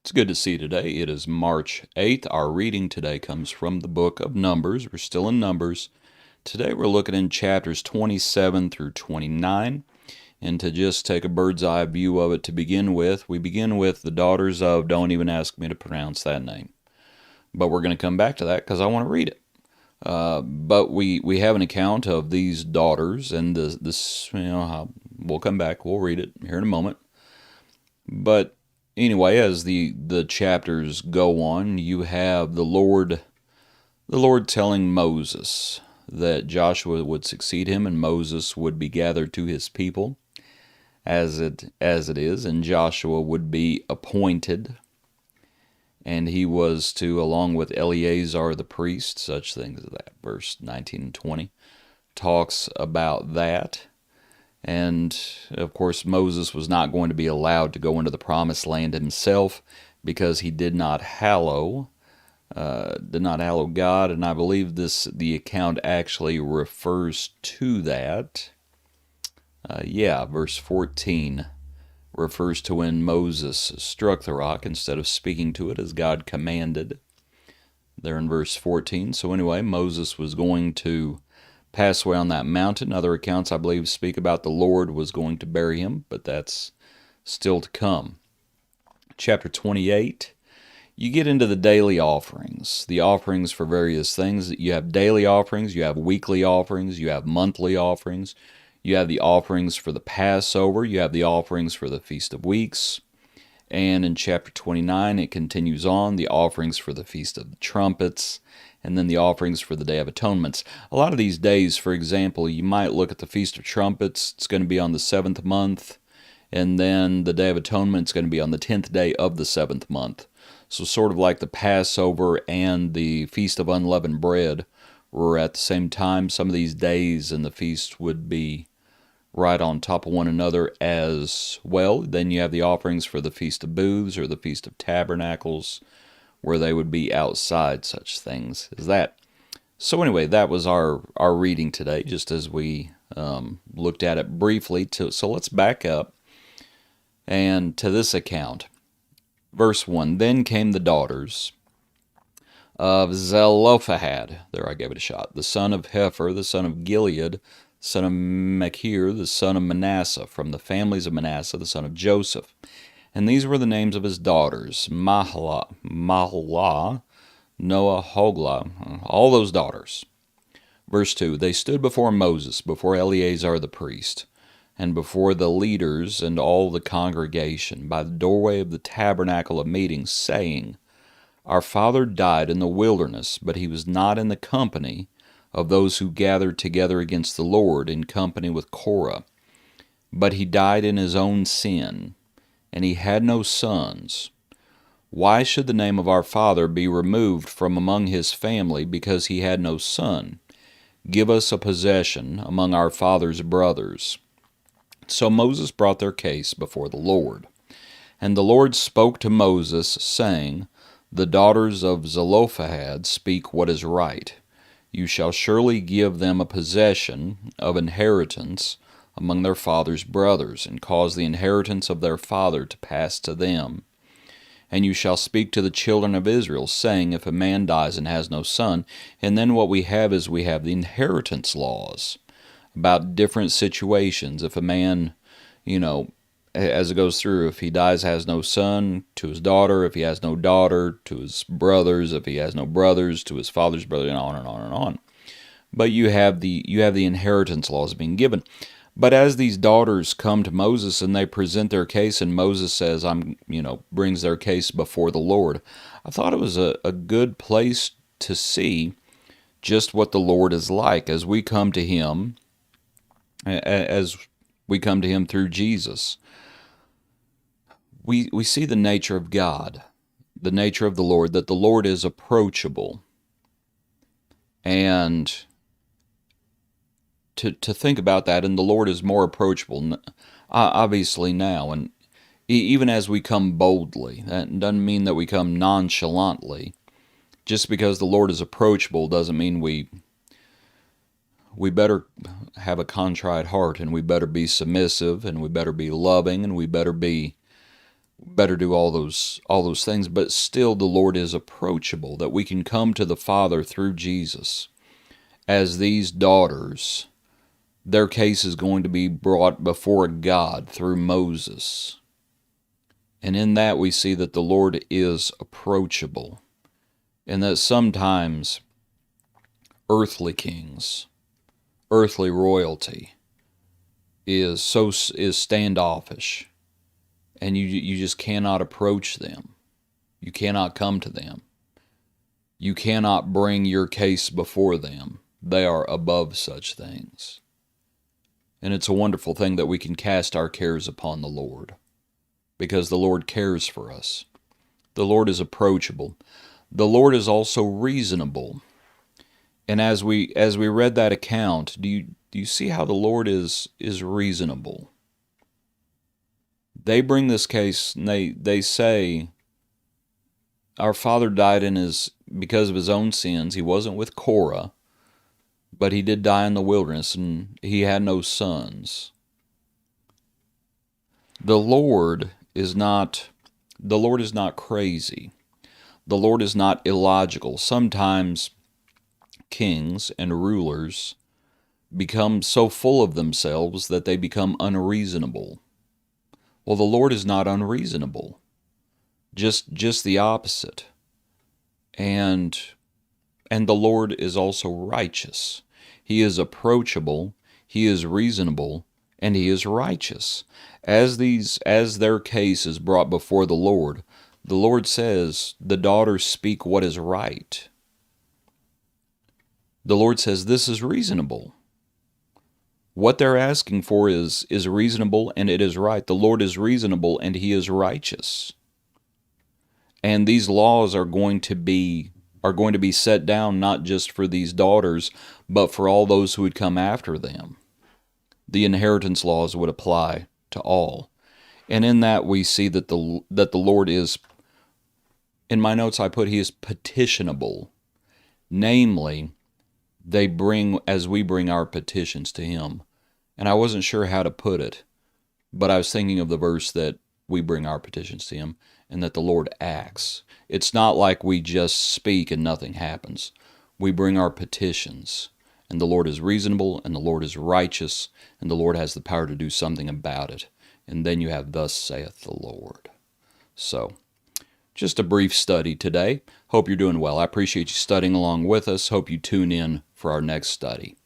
It's good to see you today. It is March 8th. Our reading today comes from the book of Numbers. We're still in Numbers. Today we're looking in chapters 27 through 29. And to just take a bird's eye view of it to begin with, we begin with the daughters of, don't even ask me to pronounce that name. But we're going to come back to that because I want to read it. But we have an account of these daughters, and we'll come back. We'll read it here in a moment. But anyway, as the chapters go on, you have the Lord telling Moses that Joshua would succeed him and Moses would be gathered to his people as it is, and Joshua would be appointed, and he was to, along with Eleazar the priest, such things as that. Verse 19 and 20 talks about that. And, of course, Moses was not going to be allowed to go into the promised land himself because he did not hallow God, and I believe the account actually refers to that. Verse 14 refers to when Moses struck the rock instead of speaking to it as God commanded. There in verse 14. So anyway, Moses was going to pass away on that mountain. Other accounts, I believe, speak about the Lord was going to bury him, but that's still to come. Chapter 28, you get into the daily offerings, the offerings for various things. You have daily offerings, you have weekly offerings, you have monthly offerings, you have the offerings for the Passover, you have the offerings for the Feast of Weeks, and in chapter 29 it continues on, the offerings for the Feast of the Trumpets, and then the offerings for the Day of Atonements. A lot of these days, for example, you might look at the Feast of Trumpets, it's going to be on the 7th month, and then the Day of Atonement is going to be on the 10th day of the 7th month. So sort of like the Passover and the Feast of Unleavened Bread were at the same time. Some of these days in the feast would be right on top of one another as well. Then you have the offerings for the Feast of Booths or the Feast of Tabernacles, where they would be outside, such things as that. So anyway, that was our reading today, just as we looked at it briefly. So let's back up and to this account. Verse 1, Then came the daughters of Zelophehad, there I gave it a shot, the son of Hepher, the son of Gilead, son of Machir, the son of Manasseh, from the families of Manasseh, the son of Joseph. And these were the names of his daughters, Mahlah, Noah, Hoglah, all those daughters. Verse 2, They stood before Moses, before Eleazar the priest, and before the leaders and all the congregation, by the doorway of the tabernacle of meeting, saying, Our father died in the wilderness, but he was not in the company of those who gathered together against the Lord in company with Korah. But he died in his own sin, and he had no sons. Why should the name of our father be removed from among his family because he had no son? Give us a possession among our father's brothers. So Moses brought their case before the Lord. And the Lord spoke to Moses, saying, The daughters of Zelophehad speak what is right. You shall surely give them a possession of inheritance among their father's brothers, and cause the inheritance of their father to pass to them. And you shall speak to the children of Israel, saying, If a man dies and has no son, and then what we have is we have the inheritance laws about different situations. If a man, as it goes through, if he dies, has no son, to his daughter; if he has no daughter, to his brothers; if he has no brothers, to his father's brother, and on and on and on. But you have the inheritance laws being given. But as these daughters come to Moses and they present their case, and Moses says, brings their case before the Lord, I thought it was a good place to see just what the Lord is like as we come to Him, through Jesus. We see the nature of God, the nature of the Lord, that the Lord is approachable. And to think about that, and the Lord is more approachable, obviously now, and even as we come boldly. That doesn't mean that we come nonchalantly. Just because the Lord is approachable doesn't mean we better have a contrite heart, and we better be submissive, and we better be loving, and we better be better do all those things, but still the Lord is approachable, that we can come to the Father through Jesus. As these daughters, their case is going to be brought before God through Moses. And in that we see that the Lord is approachable, and that sometimes earthly kings, earthly royalty is standoffish, and you just cannot approach them. You cannot come to them. You cannot bring your case before them. They are above such things. And it's a wonderful thing that we can cast our cares upon the Lord, because the Lord cares for us. The Lord is approachable. The Lord is also reasonable. And as we read that account, do you see how the Lord is reasonable? They bring this case, and they say, our father died because of his own sins. He wasn't with Korah, but he did die in the wilderness, and he had no sons. The Lord is not crazy. The Lord is not illogical. Sometimes kings and rulers become so full of themselves that they become unreasonable. Well, the Lord is not unreasonable. Just the opposite. And the Lord is also righteous. He is approachable, he is reasonable, and he is righteous. As their case is brought before the Lord says, the daughters speak what is right. The Lord says, this is reasonable. What they're asking for is reasonable, and it is right. The Lord is reasonable, and he is righteous. And these laws are going to be set down not just for these daughters, but for all those who would come after them. The inheritance laws would apply to all. And in that we see that the Lord is, in my notes I put, he is petitionable. Namely, as we bring our petitions to him. And I wasn't sure how to put it, but I was thinking of the verse that we bring our petitions to him, and that the Lord acts. It's not like we just speak and nothing happens. We bring our petitions, and the Lord is reasonable, and the Lord is righteous, and the Lord has the power to do something about it. And then you have, thus saith the Lord. So, just a brief study today. Hope you're doing well. I appreciate you studying along with us. Hope you tune in for our next study.